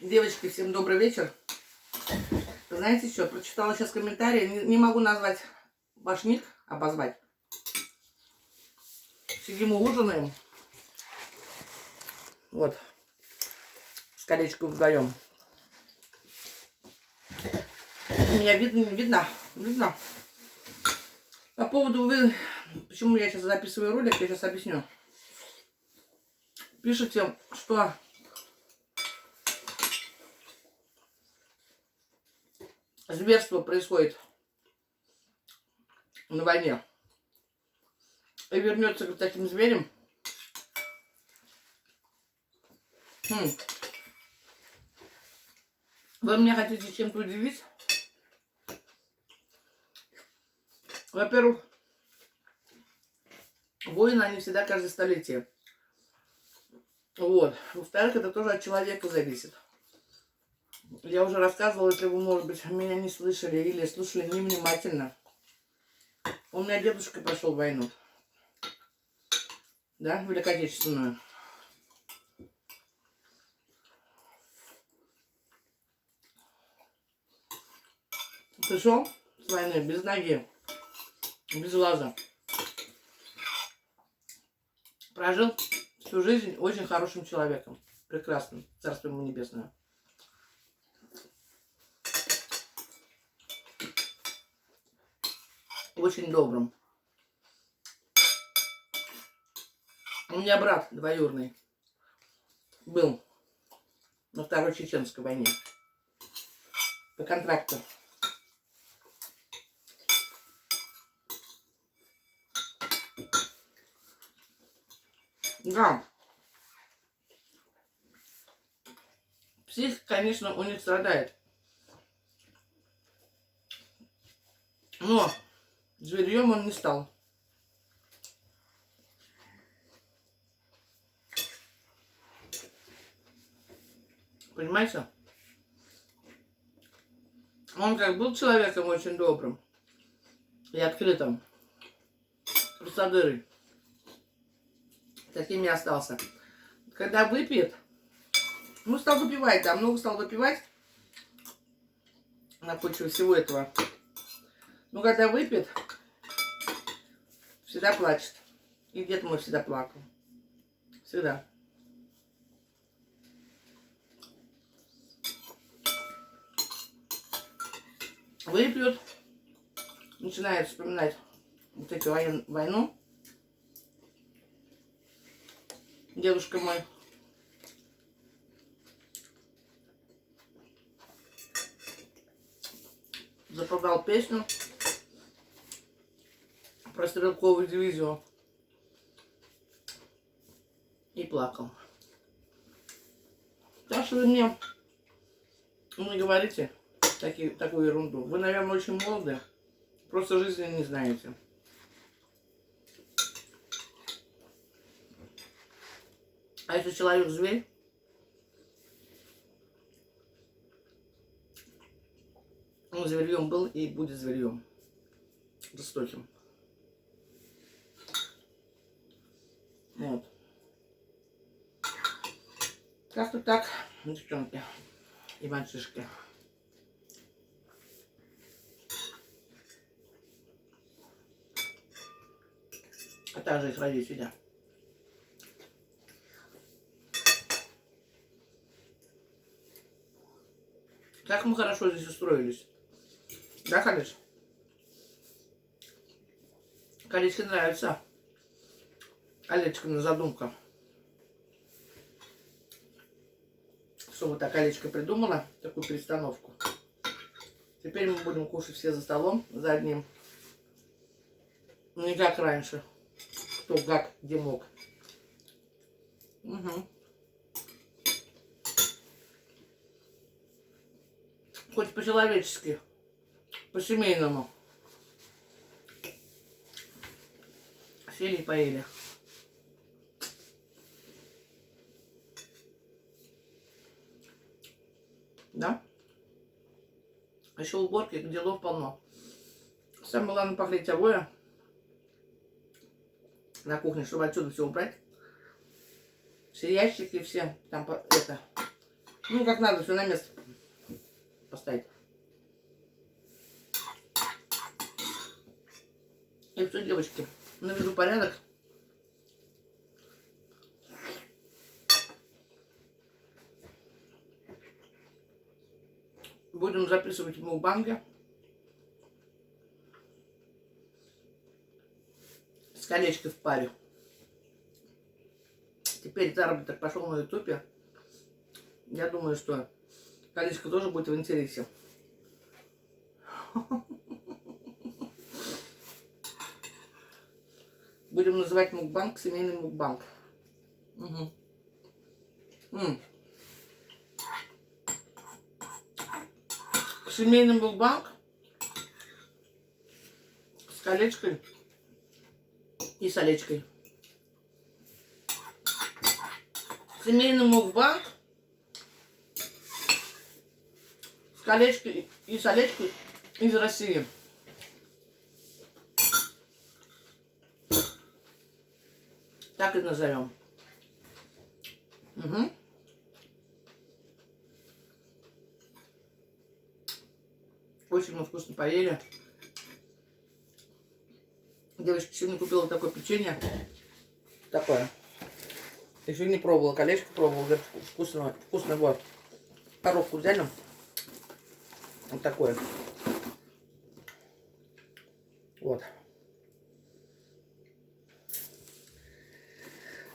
Девочки, всем добрый вечер. Знаете что, прочитала сейчас комментарии. Не могу назвать ваш ник, обозвать. Сидим, ужинаем. Вот. С колечком вдвоем. Меня видно, не видно? Видно. По поводу почему я сейчас записываю ролик, я сейчас объясню. Пишите, что зверство происходит на войне. И вернется к таким зверям. Вы меня хотите чем-то удивить? Во-первых, войны, они всегда каждое столетие. Вот. Во-вторых, это тоже от человека зависит. Я уже рассказывала, если вы, может быть, меня не слышали или слушали невнимательно. У меня дедушка пошел в войну. Да, в Великой Отечественную. Пришел с войны без ноги, без глаза. Прожил всю жизнь очень хорошим человеком. Прекрасным. Царство ему небесное. Очень добрым. У меня брат двоюродный был на Второй Чеченской войне. По контракту. Да. Психика, конечно, у них страдает. Но зверьем он не стал. Понимаете? Он как был человеком очень добрым и открытым. Прусадырой. Таким и остался. Когда выпьет, ну, стал выпивать, да, много стал выпивать на почве всего этого. Но когда выпьет, всегда плачет. И дед мой всегда плакал. Всегда. Выпьет, начинает вспоминать вот эту войну. Дедушка мой. Запевал песню про стрелковую дивизию. И плакал. Так что вы мне не говорите такую ерунду. Вы, наверное, очень молоды. Просто жизни не знаете. А если человек зверь, он зверьем был и будет зверьем. Жестоким. Вот. Как-то так, девчонки и мальчишки. А также их родители. Как мы хорошо здесь устроились. Да, Халиш? Халичке нравится Олечкина задумка. Что вот так Олечка придумала, такую перестановку. Теперь мы будем кушать все за столом, за одним. Не как раньше. Кто как, где мог. Угу. Хоть по-человечески, по-семейному. Сели и поели. Да? А еще уборки, делов полно. Самое главное похлеять обои на кухне, чтобы отсюда все убрать. Все ящики, все там это. Ну, как надо, все на место поставить. И все, девочки, наведу порядок. Будем записывать в мукбанге. С колечкой в паре. Теперь заработок пошел на ютубе. Я думаю, что колечко тоже будет в интересе. Будем называть мукбанг семейный мукбанг. Угу. Семейный мукбанг с колечкой и с олечкой. Семейный мукбанг с колечкой и с олечкой из России. Так и назовем. Угу. Очень мы вкусно поели. Девочка сегодня купила такое печенье. Такое. Еще не пробовала. Колечко пробовала. Говорит, вкусно. Вкусно. Вот. Коробку взяли. Вот такое. Вот.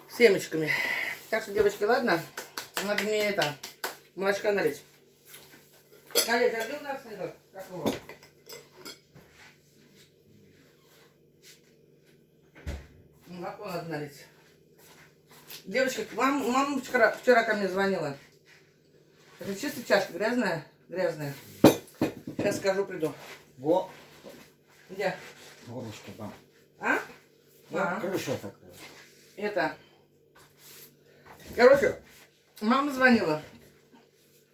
С семечками. Так что, девочки, ладно. Надо мне это молочка налить. Галя, зажги у нас этот, как его? Молоко надо налить. Девочка, мама вчера ко мне звонила. Это чисто чашка, грязная? Грязная. Сейчас скажу, приду. Во. Где? Горлышко там. А? Да, крыша такая. Это. Короче, мама звонила.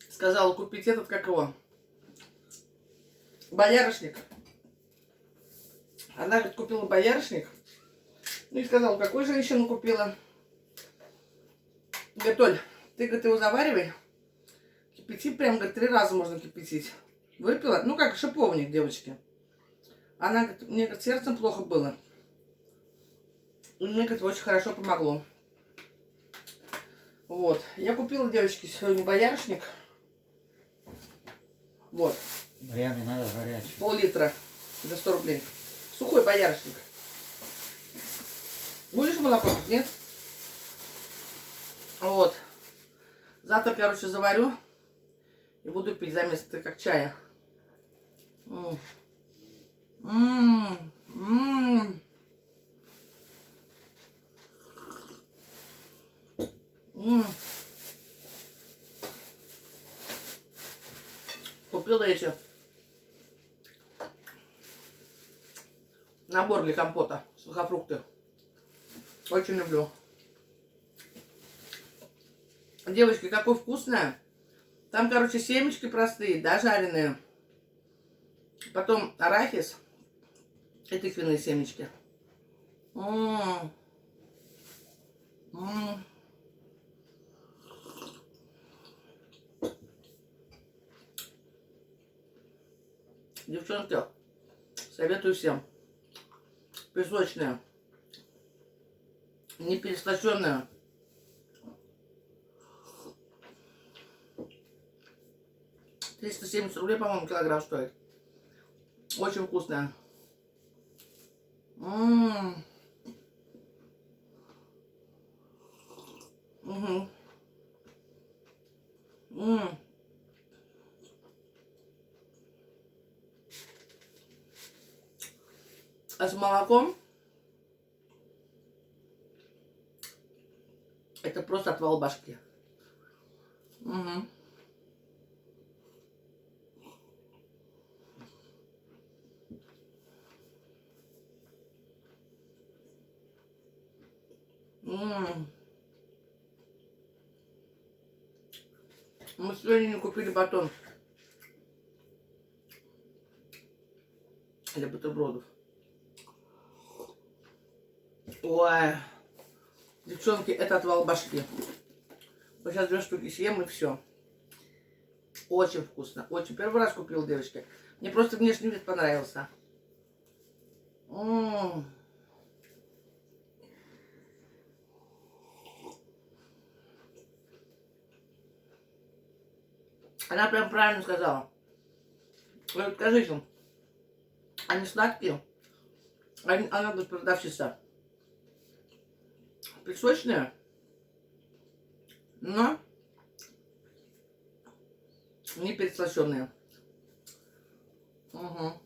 Сказала купить этот, как его, боярышник. Она, говорит, купила боярышник. Ну и сказала, какую женщину купила. Говорит, Оль, ты, говорит, его заваривай. Кипяти прям, говорит, 3 раза можно кипятить. Выпила, ну как шиповник, девочки. Она, говорит, мне, говорит, сердцем плохо было. И мне, говорит, очень хорошо помогло. Вот. Я купила, девочки, сегодня боярышник. Вот. Прямо надо горячий. Пол-литра за 100 рублей. Сухой боярышник. Будешь молоко? Нет? Вот. Завтра, короче, заварю. И буду пить за место, как чая. Купила эти набор для компота, сухофрукты. Очень люблю. Девочки, какое вкусное. Там, короче, семечки простые, да, жареные. Потом арахис и тыквенные семечки. Девчонки, советую всем. Песочная, не переслащенная. $370 рублей, по-моему, килограмм стоит. Очень вкусная. А с молоком это просто отвал башки. Мы сегодня не купили батон для бутербродов. Ой, девчонки, это отвал башки. Сейчас 2 штуки съем и все. Очень вкусно. Очень. Первый раз купил, девочки. Мне просто внешний вид понравился. М-м-м. Она прям правильно сказала. Вы вот скажите, они сладкие? Она говорит, продавщица. Песочные, но не переслащенные. Угу.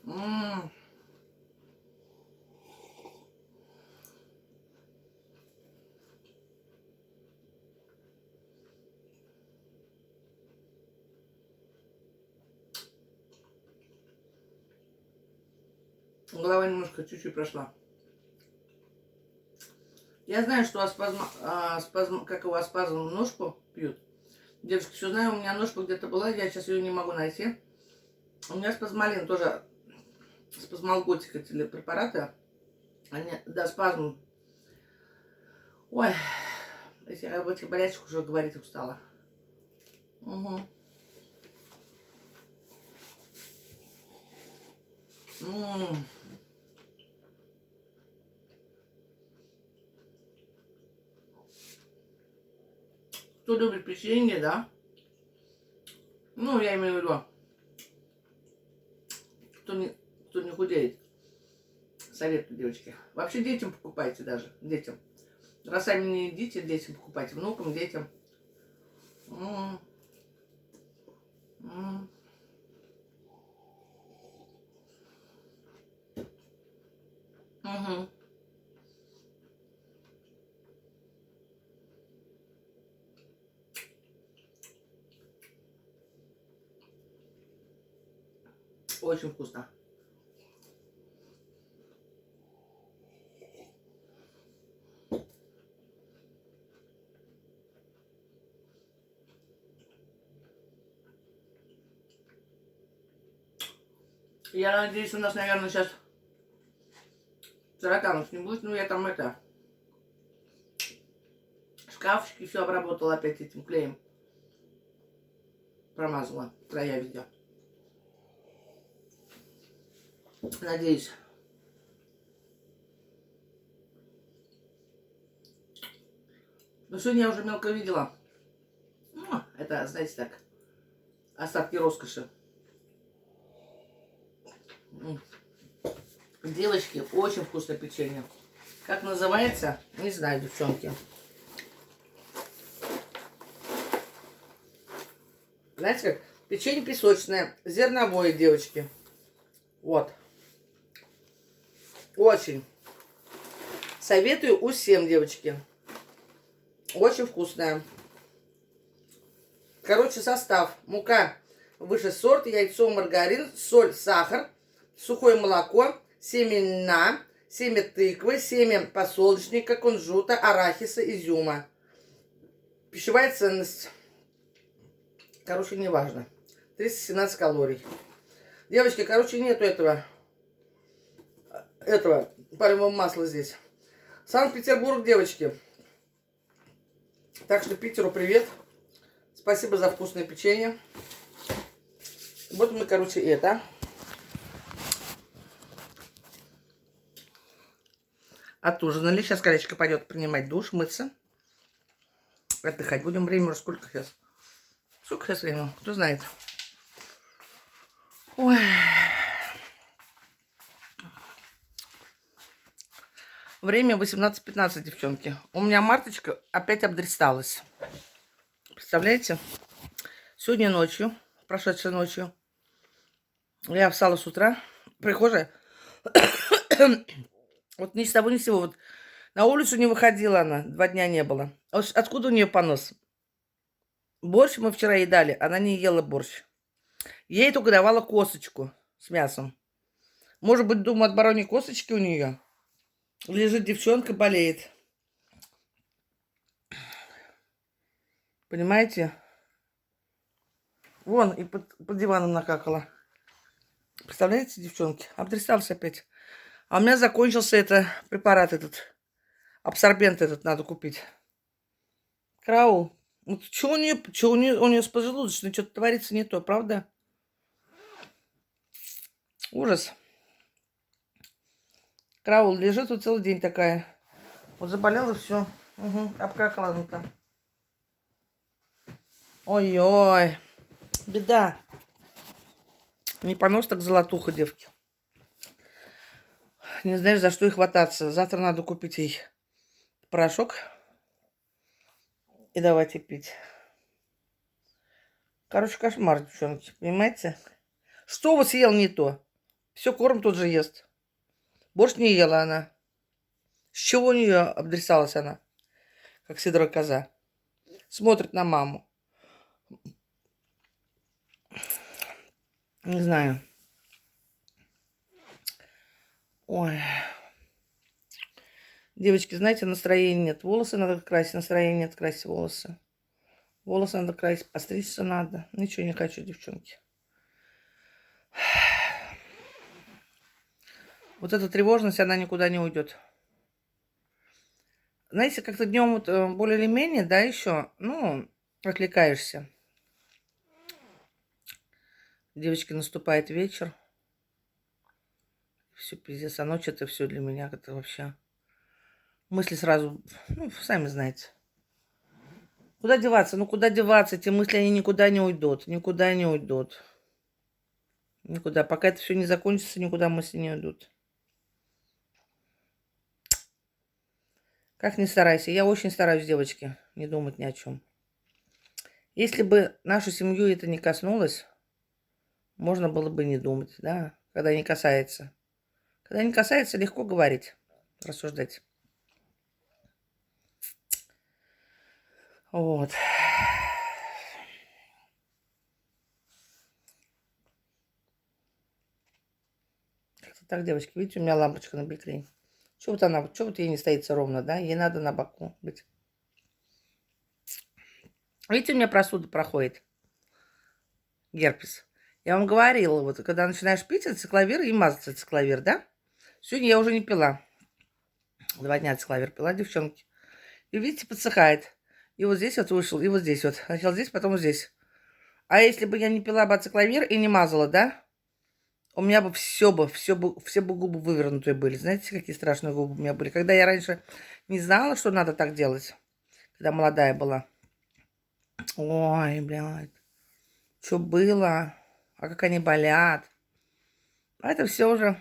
М-м. Голова немножко чуть-чуть прошла. Я знаю, что как его спазм ножку пьют. Девушки, все знаю, у меня ножка где-то была, я сейчас ее не могу найти. У меня спазмолин тоже, спазмолготик, эти препараты. Они, да, спазм. Ой, я об этих болячках уже говорить устала. Угу. Кто любит печенье, да? Ну, я имею в виду, кто не худеет. Советую, девочки. Вообще детям покупайте даже, детям. Раз сами не едите, детям покупайте, внукам, детям. Угу. Очень вкусно. Я надеюсь, у нас, наверное, сейчас тараканов не будет. Ну, я там шкафчики все обработала опять этим клеем. Промазала края везде. Надеюсь. Но сегодня я уже мелко видела. Ну, это, знаете, так, остатки роскоши. Девочки, очень вкусное печенье. Как называется? Не знаю, девчонки. Знаете как? Печенье песочное, зерновое, девочки. Вот. Очень. Советую всем, девочки. Очень вкусная. Короче, состав. Мука высший сорт, яйцо, маргарин, соль, сахар, сухое молоко, семена, семя тыквы, семя подсолнечника, кунжута, арахиса, изюма. Пищевая ценность. Короче, неважно. 317 калорий. Девочки, короче, нету этого пальмового масла здесь. Санкт-Петербург, девочки. Так что Питеру привет. Спасибо за вкусное печенье. Вот мы, короче, это. Отужинали. Сейчас Колечко пойдет принимать душ, мыться. Отдыхать будем. Время уже сколько сейчас? Сколько сейчас времени? Кто знает. Ой. Время 18:15, девчонки. У меня Марточка опять обдристалась. Представляете? Сегодня ночью, прошедшей ночью, я встала с утра, прихожая, вот ни с того ни с сего, вот на улицу не выходила она, 2 дня не было. Откуда у нее понос? Борщ мы вчера едали, она не ела борщ. Ей только давала косточку с мясом. Может быть, думаю, от бароньей косточки у нее. Лежит девчонка, болеет. Понимаете? Вон, и под диваном накакала. Представляете, девчонки? Обдристалась опять. А у меня закончился препарат этот. Абсорбент этот надо купить. Караул. Вот что у нее с поджелудочной, что-то творится не то, правда? Ужас. Караул лежит тут целый день такая. Вот заболела, все. Угу, обкакала ну там. Ой-ой. Беда. Не понос, так золотуха, девки. Не знаешь, за что и хвататься. Завтра надо купить ей порошок и давайте пить. Короче, кошмар, девчонки, понимаете? Что вот съел не то? Все, корм тот же ест. Борщ не ела она. С чего у нее обдресалась она? Как сидора коза. Смотрит на маму. Не знаю. Ой. Девочки, знаете, настроения нет. Волосы надо красить, настроения нет, красить волосы. Волосы надо красить, постричься надо. Ничего не хочу, девчонки. Вот эта тревожность, она никуда не уйдет. Знаете, как-то днем вот более или менее, да, еще, ну, отвлекаешься. Девочки, наступает вечер. Все, пиздец, а ночь это все для меня, это вообще... Мысли сразу, ну, сами знаете. Куда деваться? Ну, куда деваться? Эти мысли, они никуда не уйдут. Никуда не уйдут. Никуда. Пока это все не закончится, никуда мысли не уйдут. Как ни старайся. Я очень стараюсь, девочки, не думать ни о чем. Если бы нашу семью это не коснулось, можно было бы не думать, да, когда не касается. Когда не касается, легко говорить, рассуждать. Вот. Как-то так, девочки. Видите, у меня лампочка на бекрень. Чего вот ей не стоится ровно, да? Ей надо на боку быть. Видите, у меня простуда проходит. Герпес. Я вам говорила, вот когда начинаешь пить ацикловир и мазаться ацикловир, да? Сегодня я уже не пила. 2 дня ацикловир пила, девчонки. И видите, подсыхает. И вот здесь вот вышел, и вот здесь вот. Сначала здесь, потом здесь. А если бы я не пила бы ацикловир и не мазала, да? У меня бы все бы губы вывернутые были. Знаете, какие страшные губы у меня были? Когда я раньше не знала, что надо так делать, когда молодая была. Ой, блядь. Что было? А как они болят. А это все уже.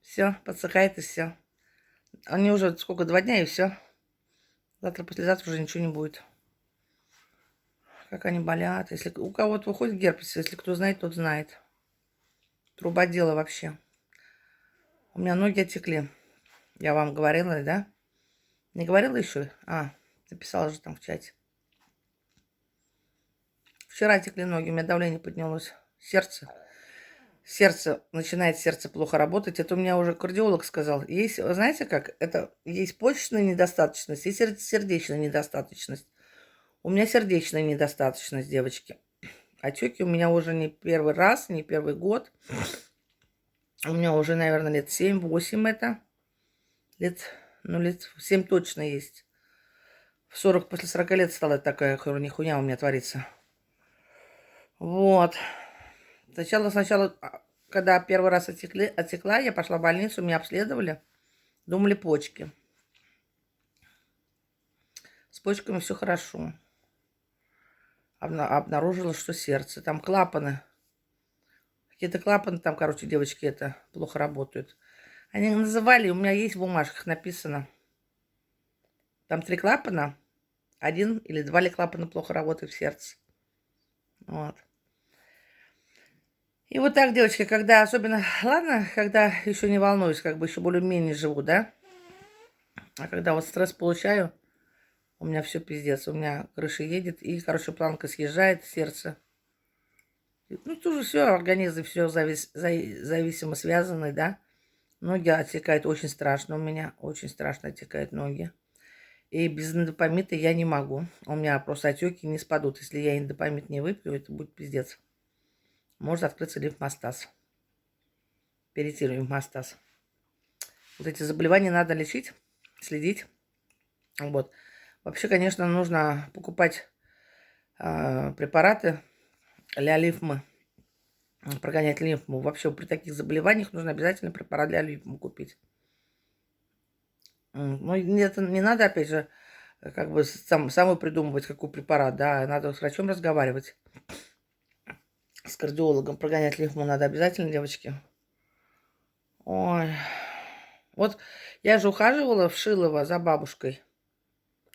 Все, подсыхает и все. Они уже сколько, 2 дня и все. Завтра, послезавтра уже ничего не будет. Как они болят. Если у кого-то выходит герпес, если кто знает, тот знает. Труба дела вообще. У меня ноги отекли. Я вам говорила, да? Не говорила еще? Написала же там в чате. Вчера текли ноги, у меня давление поднялось. Начинает сердце плохо работать. Это у меня уже кардиолог сказал. Есть, знаете как? Это есть почечная недостаточность и сердечная недостаточность. У меня сердечная недостаточность, девочки. Отеки у меня уже не первый раз, не первый год. У меня уже, наверное, лет 7-8 это. Лет 7 точно есть. В 40, после 40 лет стала такая хуйня у меня творится. Вот. Сначала, когда первый раз отекла, я пошла в больницу, меня обследовали. Думали, почки. С почками все хорошо. Обнаружила, что сердце. Там клапаны. Какие-то клапаны там, короче, девочки, это плохо работают. Они называли, у меня есть в бумажках написано. Там 3 клапана. 1 или 2 клапана плохо работают в сердце. Вот. И вот так, девочки, когда особенно, ладно, когда еще не волнуюсь, как бы еще более-менее живу, да? А когда вот стресс получаю, у меня все пиздец. У меня крыша едет, и, короче, планка съезжает, сердце. Ну, тоже все, организм, все зависимо связаны, да? Ноги отекают очень страшно у меня, очень страшно отекают ноги. И без индопамита я не могу. У меня просто отеки не спадут. Если я индопамит не выпью, это будет пиздец. Может открыться лимфостаз. Перейти лимфостаз. Вот эти заболевания надо лечить, следить. Вот. Вообще, конечно, нужно покупать препараты для лимфы, прогонять лимфу. Вообще при таких заболеваниях нужно обязательно препарат для лимфы купить. Ну, это не надо, опять же, как бы самой придумывать, какой препарат, да, надо с врачом разговаривать, с кардиологом. Прогонять лимфу надо обязательно, девочки. Ой. Вот я же ухаживала в Шилово за бабушкой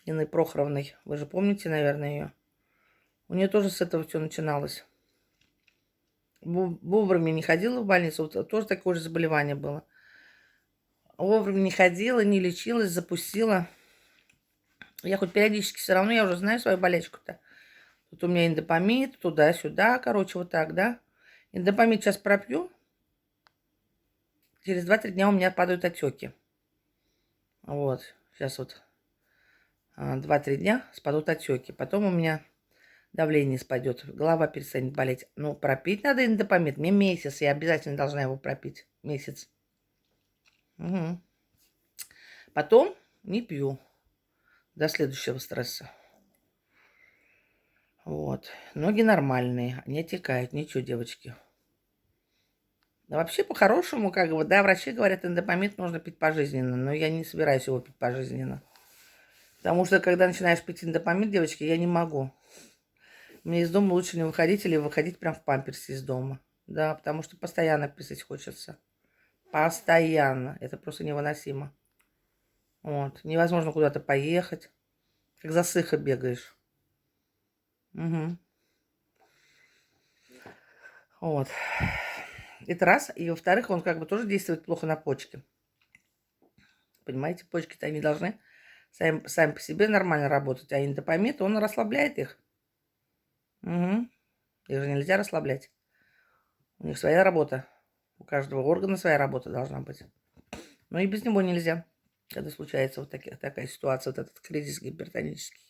Инной Прохоровной. Вы же помните, наверное, ее. У нее тоже с этого все начиналось. Вовремя не ходила в больницу, вот тоже такое же заболевание было. Вовремя не ходила, не лечилась, запустила. Я хоть периодически все равно, я уже знаю свою болячку-то. Тут у меня индопамид, туда-сюда, короче, вот так, да. Индопамид сейчас пропью. Через 2-3 дня у меня падают отеки. Вот, сейчас вот 2-3 дня спадут отеки. Потом у меня давление спадет, голова перестанет болеть. Ну, пропить надо индопамид. Мне месяц, я обязательно должна его пропить. Месяц. Угу. Потом не пью до следующего стресса. Вот. Ноги нормальные, не отекают, ничего, девочки. А вообще, по-хорошему, как бы, да, врачи говорят, индопамид нужно пить пожизненно, но я не собираюсь его пить пожизненно. Потому что, когда начинаешь пить индопамид, девочки, я не могу. Мне из дома лучше не выходить или выходить прям в памперсе из дома. Да, потому что постоянно писать хочется. Постоянно. Это просто невыносимо. Вот. Невозможно куда-то поехать. Как засыха бегаешь. Угу. Вот. Это раз. И во-вторых, он как бы тоже действует плохо на почки. Понимаете, почки-то они должны сами по себе нормально работать. А индопамид, он расслабляет их. Угу. Их же нельзя расслаблять. У них своя работа. У каждого органа своя работа должна быть. Но и без него нельзя, когда случается вот такая ситуация, вот этот кризис гипертонический.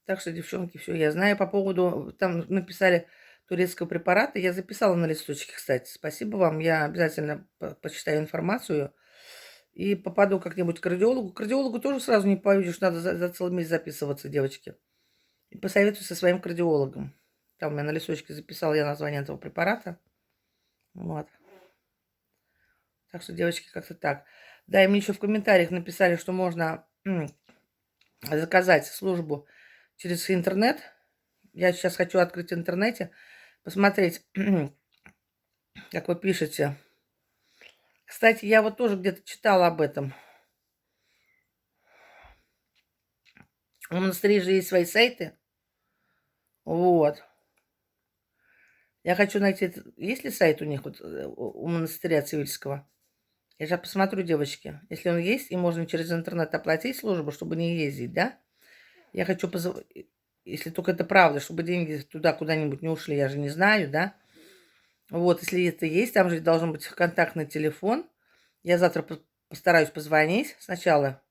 Так что, девчонки, все я знаю по поводу... Там написали турецкого препарата. Я записала на листочке, кстати. Спасибо вам. Я обязательно почитаю информацию и попаду как-нибудь к кардиологу. К кардиологу тоже сразу не поедешь. Надо за целый месяц записываться, девочки. И посоветуй со своим кардиологом. Там у меня на листочке записала я название этого препарата. Вот. Так что, девочки, как-то так. Да, и мне еще в комментариях написали, что можно заказать службу через интернет. Я сейчас хочу открыть в интернете, посмотреть, как вы пишете. Кстати, я вот тоже где-то читала об этом. У монастырей же есть свои сайты. Вот. Я хочу найти, есть ли сайт у них, вот, у монастыря Цивильского. Я сейчас посмотрю, девочки. Если он есть, и можно через интернет оплатить службу, чтобы не ездить, да? Я хочу если только это правда, чтобы деньги туда куда-нибудь не ушли, я же не знаю, да? Вот, если это есть, там же должен быть контактный телефон. Я завтра постараюсь позвонить сначала.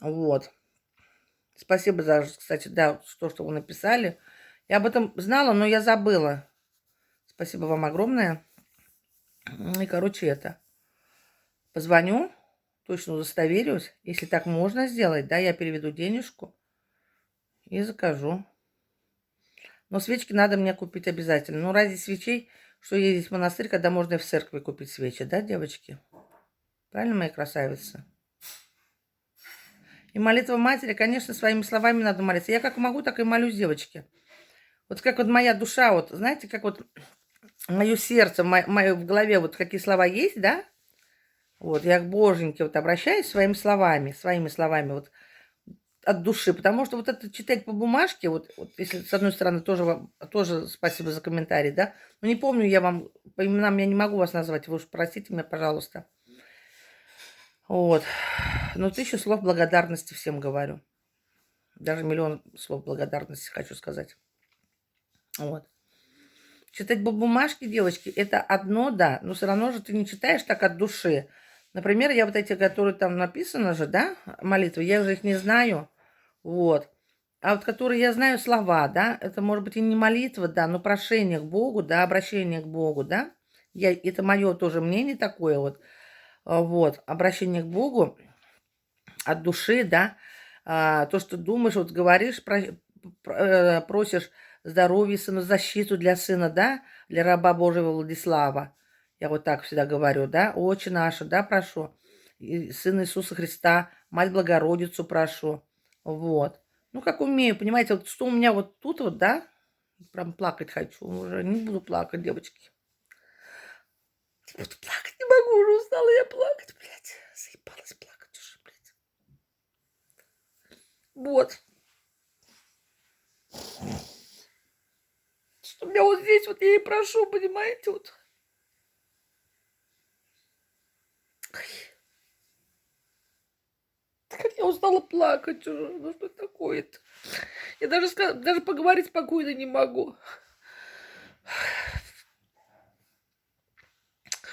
Вот. Спасибо за, кстати, да, что вы написали. Я об этом знала, но я забыла. Спасибо вам огромное. И, короче, это. Позвоню, точно удостоверюсь. Если так можно сделать, да, я переведу денежку и закажу. Но свечки надо мне купить обязательно. Ну, ради свечей, что ездить в монастырь, когда можно и в церкви купить свечи, да, девочки? Правильно, мои красавицы? И молитва матери, конечно, своими словами надо молиться. Я как могу, так и молюсь, девочки. Вот как вот моя душа, вот, знаете, как вот мое сердце, мое в голове, вот какие слова есть, да? Вот, я к Боженьке вот обращаюсь своими словами, вот от души, потому что вот это читать по бумажке, вот если с одной стороны тоже спасибо за комментарий, да, но не помню я вам, по именам я не могу вас назвать, вы уж простите меня, пожалуйста. Вот, но 1000 слов благодарности всем говорю, даже 1 000 000 слов благодарности хочу сказать. Вот. Читать по бумажке, девочки, это одно, да, но все равно же ты не читаешь так от души. Например, я вот эти, которые там написаны же, да, молитвы, я уже их не знаю, вот. А вот которые я знаю слова, да, это может быть и не молитва, да, но прошение к Богу, да, обращение к Богу, да. Это мое тоже мнение такое вот, обращение к Богу. от души, да, то, что думаешь, вот говоришь, просишь здоровья сыну, защиту для сына, да, для раба Божьего Владислава. Я вот так всегда говорю, да, Отче наша, да, прошу. И Сына Иисуса Христа, Мать Богородицу прошу. Вот. Ну, как умею, понимаете, вот что у меня вот тут вот, да, прям плакать хочу. Уже не буду плакать, девочки. Не буду плакать, не могу, уже устала я плакать, блядь. Заебалась плакать уже, блядь. Вот. Что у меня вот здесь вот я и прошу, понимаете, вот. Как я устала плакать уже. Ну что такое-то? Я даже поговорить спокойно не могу.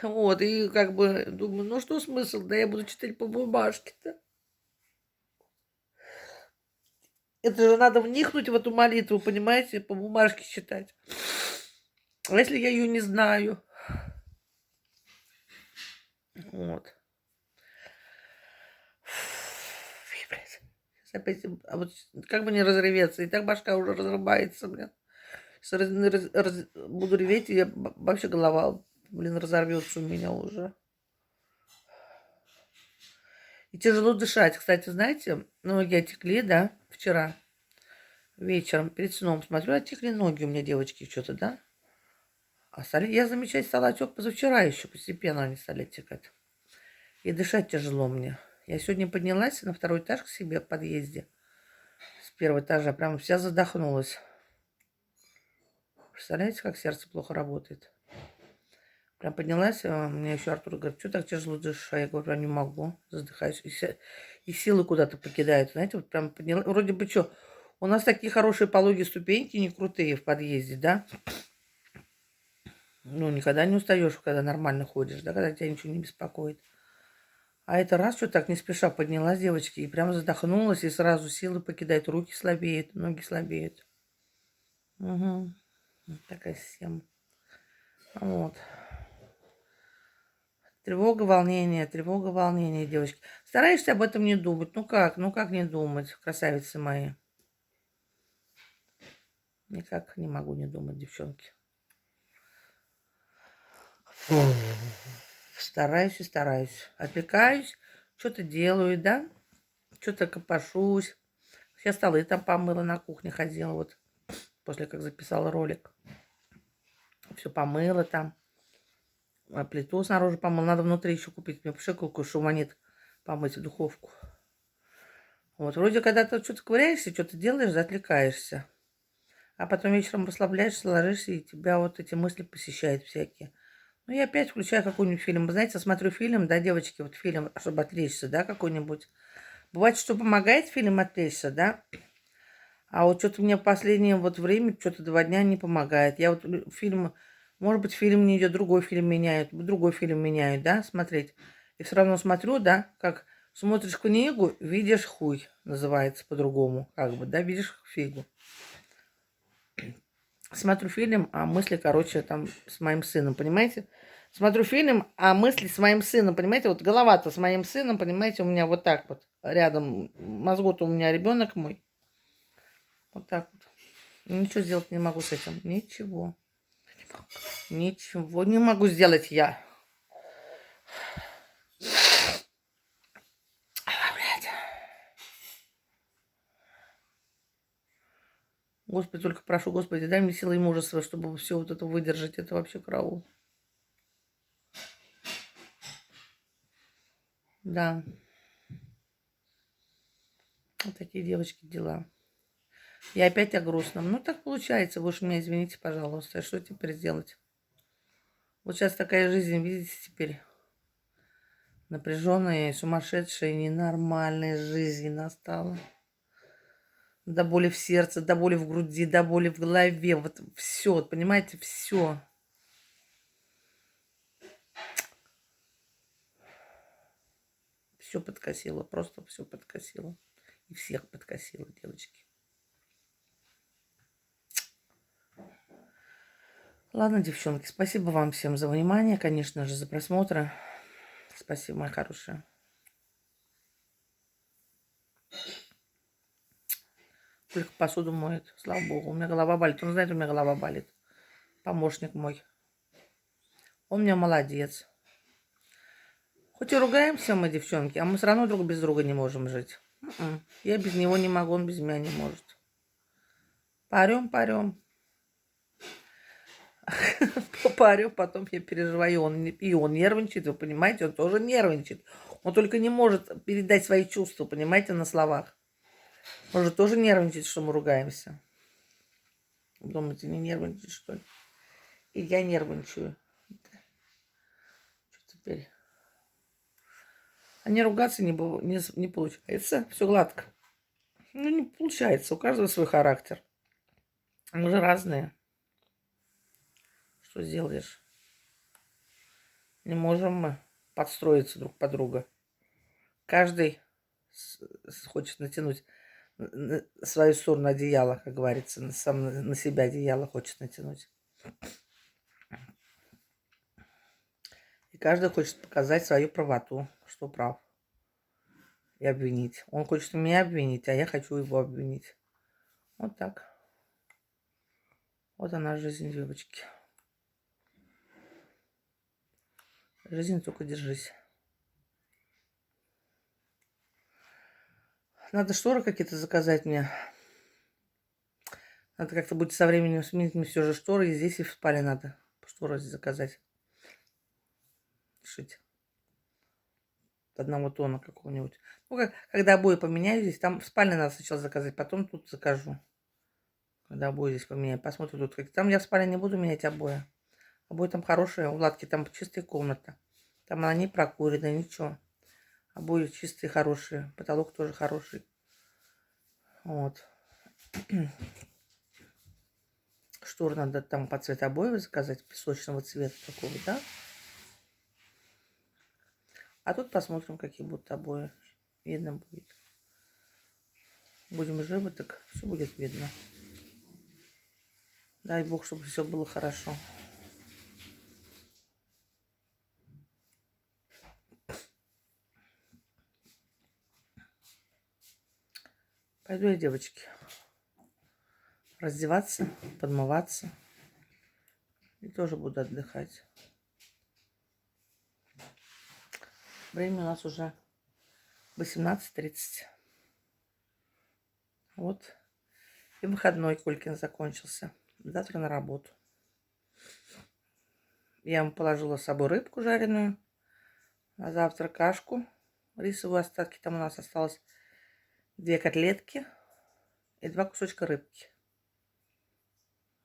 Вот, и как бы думаю, ну что смысл, да я буду читать по бумажке-то. Это же надо вникнуть в эту молитву, понимаете, по бумажке читать. А если я ее не знаю? Вот. Блядь. Опять, а вот как бы не разреветься, и так башка уже разрывается, блин. Если буду реветь, и вообще голова, блин, разорвется у меня уже. И тяжело дышать. Кстати, знаете, ноги отекли, да, вчера вечером перед сном смотрю, отекли ноги у меня, девочки, что-то, да. А стали, я замечать стала отек позавчера еще, постепенно они стали отекать. И дышать тяжело мне. Я сегодня поднялась на второй этаж к себе в подъезде. С первого этажа прям вся задохнулась. Представляете, как сердце плохо работает? Прям поднялась, мне еще Артур говорит, что так тяжело дышишь? А я говорю, я не могу, задыхаюсь. И силы куда-то покидают. Знаете, вот прям подняла. Вроде бы что, у нас такие хорошие пологие ступеньки, не крутые в подъезде, да? Ну, никогда не устаешь, когда нормально ходишь, да, когда тебя ничего не беспокоит. А это раз, что так не спеша поднялась, девочки, и прям задохнулась, и сразу силы покидают, руки слабеют, ноги слабеют. Угу. Такая схема. Вот. Тревога, волнение, девочки. Стараешься об этом не думать. Ну как не думать, красавицы мои? Никак не могу не думать, девчонки. Стараюсь и стараюсь. Отвлекаюсь, что-то делаю, да? Что-то копошусь. Я столы там помыла, на кухне ходила, вот, после как записала ролик. Все помыла там. А плиту снаружи помыла. Надо внутри еще купить мне пшикалку, шуманит помыть в духовку. Вот, вроде когда ты что-то ковыряешься, что-то делаешь, отвлекаешься. А потом вечером расслабляешься, ложишься, и тебя вот эти мысли посещают всякие. Ну, я опять включаю какой-нибудь фильм. Вы знаете, смотрю фильм, да, девочки, вот фильм, чтобы отвлечься, да, какой-нибудь. Бывает, что помогает фильм отвлечься, да, а вот что-то мне в последнее вот время, что-то 2 дня не помогает. Я вот фильм, может быть, фильм не идет, другой фильм меняют, да, смотреть. И все равно смотрю, да, как смотришь книгу, видишь хуй, называется по-другому, как бы, да, видишь фигу. Смотрю фильм, а мысли, короче, там с моим сыном, понимаете? Смотрю фильм, а мысли с моим сыном, понимаете? Вот голова-то с моим сыном, понимаете, у меня вот так вот рядом. Мозгу-то у меня ребенок мой. Вот так вот. Ничего сделать не могу с этим. Ничего. Ничего не могу сделать я. Господи, только прошу, Господи, дай мне силы и мужества, чтобы все вот это выдержать. Это вообще караул. Да. Вот такие, девочки, дела. Я опять о грустном. Ну, так получается. Вы уж меня извините, пожалуйста. Что теперь сделать? Вот сейчас такая жизнь, видите, теперь напряженная, сумасшедшая, ненормальная жизнь настала. До боли в сердце, до боли в груди, до боли в голове. Вот все, вот, понимаете, все. Все подкосило, просто все подкосило. И всех подкосило, девочки. Ладно, девчонки, спасибо вам всем за внимание, конечно же, за просмотр. Спасибо, моя хорошая. Только посуду моет. Слава богу. У меня голова болит. Он знает, у меня голова болит. Помощник мой. Он у меня молодец. Хоть и ругаемся мы, девчонки, а мы все равно друг без друга не можем жить. Я без него не могу, он без меня не может. Парем. Парю, потом я переживаю, и он нервничает, вы понимаете, он тоже нервничает. Он только не может передать свои чувства, понимаете, на словах. Он же тоже нервничает, что мы ругаемся. Думаете, не нервничает, что ли? И я нервничаю. Что теперь? А не ругаться не получается. Все гладко. Ну, не получается. У каждого свой характер. Мы же разные. Что сделаешь? Не можем мы подстроиться друг под друга. Каждый хочет натянуть свою сторону одеяла, как говорится, сам на себя одеяло хочет натянуть. И каждый хочет показать свою правоту, что прав. И обвинить. Он хочет меня обвинить, а я хочу его обвинить. Вот так. Вот она жизнь, девочки. Жизнь, только держись. Надо шторы какие-то заказать мне. Надо как-то будет со временем сменить мне все же шторы. И здесь, и в спальне надо шторы заказать. Шить. Одного тона какого-нибудь. Ну, когда обои поменяю здесь, там в спальне надо сначала заказать, потом тут закажу. Когда обои здесь поменяю. Посмотрю тут. Там я в спальне не буду менять обои. Обои там хорошие, у Владки там чистая комната. Там она не прокурена, ничего. Обои чистые, хорошие. Потолок тоже хороший. Вот. Штор надо там по цвету обоев заказать, песочного цвета такого, да? А тут посмотрим, какие будут обои. Видно будет. Будем живы, так все будет видно. Дай Бог, чтобы все было хорошо. Пойду я, девочки, раздеваться, подмываться. И тоже буду отдыхать. Время у нас уже 18:30. Вот. И выходной Колькин закончился. Завтра на работу. Я ему положила с собой рыбку жареную. На завтра кашку. Рисовые остатки. Там у нас осталось 2 котлетки и 2 кусочка рыбки.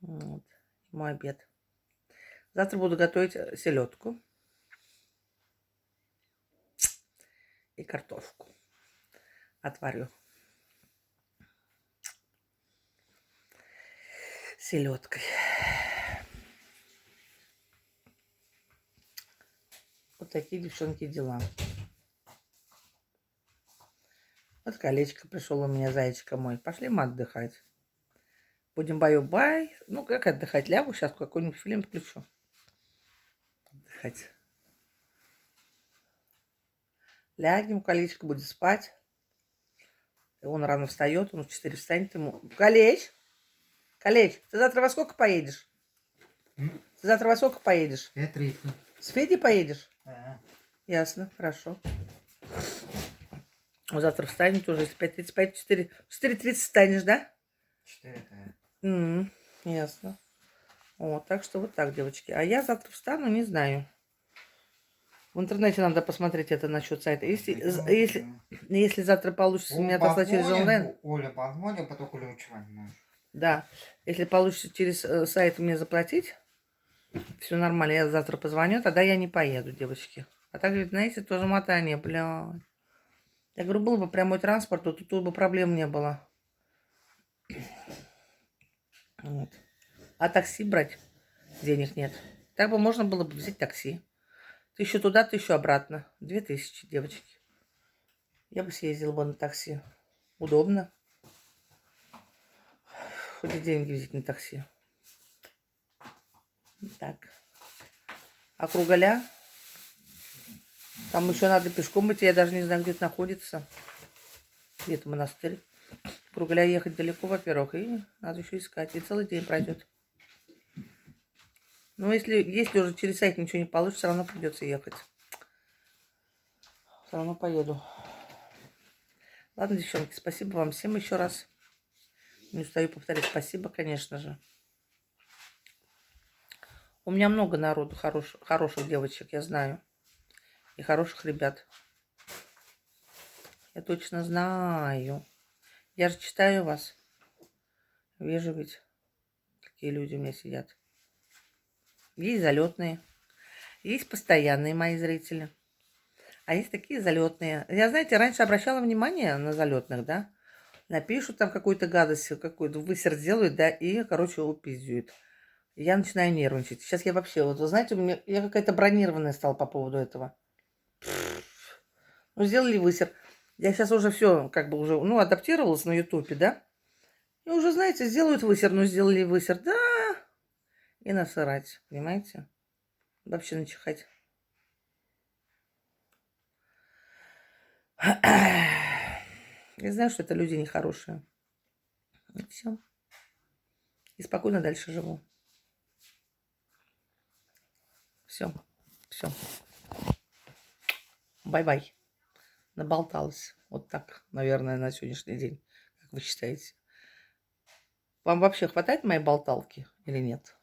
Вот. Мой обед. Завтра буду готовить селедку и картошку. Отварю. Селедкой. Вот такие, девчонки, дела. Вот колечко пришел у меня, зайчика мой. Пошли мы отдыхать. Будем баю-бай. Ну, как отдыхать? Лягу сейчас какой-нибудь фильм включу. Отдыхать. Лягем, колечко будет спать. И он рано встает, он в 4 встанет ему. Колечь, ты завтра во сколько поедешь? Ты завтра во сколько поедешь? 5:30. С Федей поедешь? Да. Ясно, хорошо. Он завтра встанет уже, если 5:35, 4:30 встанешь, да? 4. Ясно. Вот, так что вот так, девочки. А я завтра встану, не знаю. В интернете надо посмотреть это насчет сайта. Если завтра получится меня отослать через онлайн. Оля позвонил, потом ключевать можешь. Да. Если получится через сайт мне заплатить, все нормально, я завтра позвоню, тогда я не поеду, девочки. А так, знаете, тоже мотание, бля. Я говорю, был бы прямой транспорт, то тут бы проблем не было. Вот. А такси брать денег нет. Так бы можно было бы взять такси. 1000 туда, 1000 обратно. 2000, девочки. Я бы съездила бы на такси. Удобно. Хоть и деньги взять на такси. Так. А Кругаля? Там еще надо пешком идти. Я даже не знаю, где это находится. Где-то монастырь. грубо говоря, ехать далеко, во-первых, и надо еще искать. И целый день пройдет. Но если уже через сайт ничего не получится, все равно придется ехать. Все равно поеду. Ладно, девчонки, спасибо вам всем еще раз. Не устаю повторять спасибо, конечно же. У меня много народу, хороших девочек, я знаю. И хороших ребят. Я точно знаю. Я же читаю вас. Вижу ведь, какие люди у меня сидят. Есть залетные. Есть постоянные мои зрители. А есть такие залетные. Я, знаете, раньше обращала внимание на залетных, да? Напишут там какую-то гадость, какую-то высер делают, да, и, короче, упиздюют. Я начинаю нервничать. Сейчас я вообще, вот, вы знаете, я какая-то бронированная стала по поводу этого. Ну, сделали высер. Я сейчас уже все, как бы уже, ну, адаптировалась на Ютубе, да? И уже, знаете, сделают высер, ну, сделали высер, да, и насрать, понимаете? Вообще начихать. Я знаю, что это люди нехорошие. И все. И спокойно дальше живу. Все. Все. Бай-бай. Наболталась. Вот так, наверное, на сегодняшний день. Как вы считаете? Вам вообще хватает моей болталки или нет?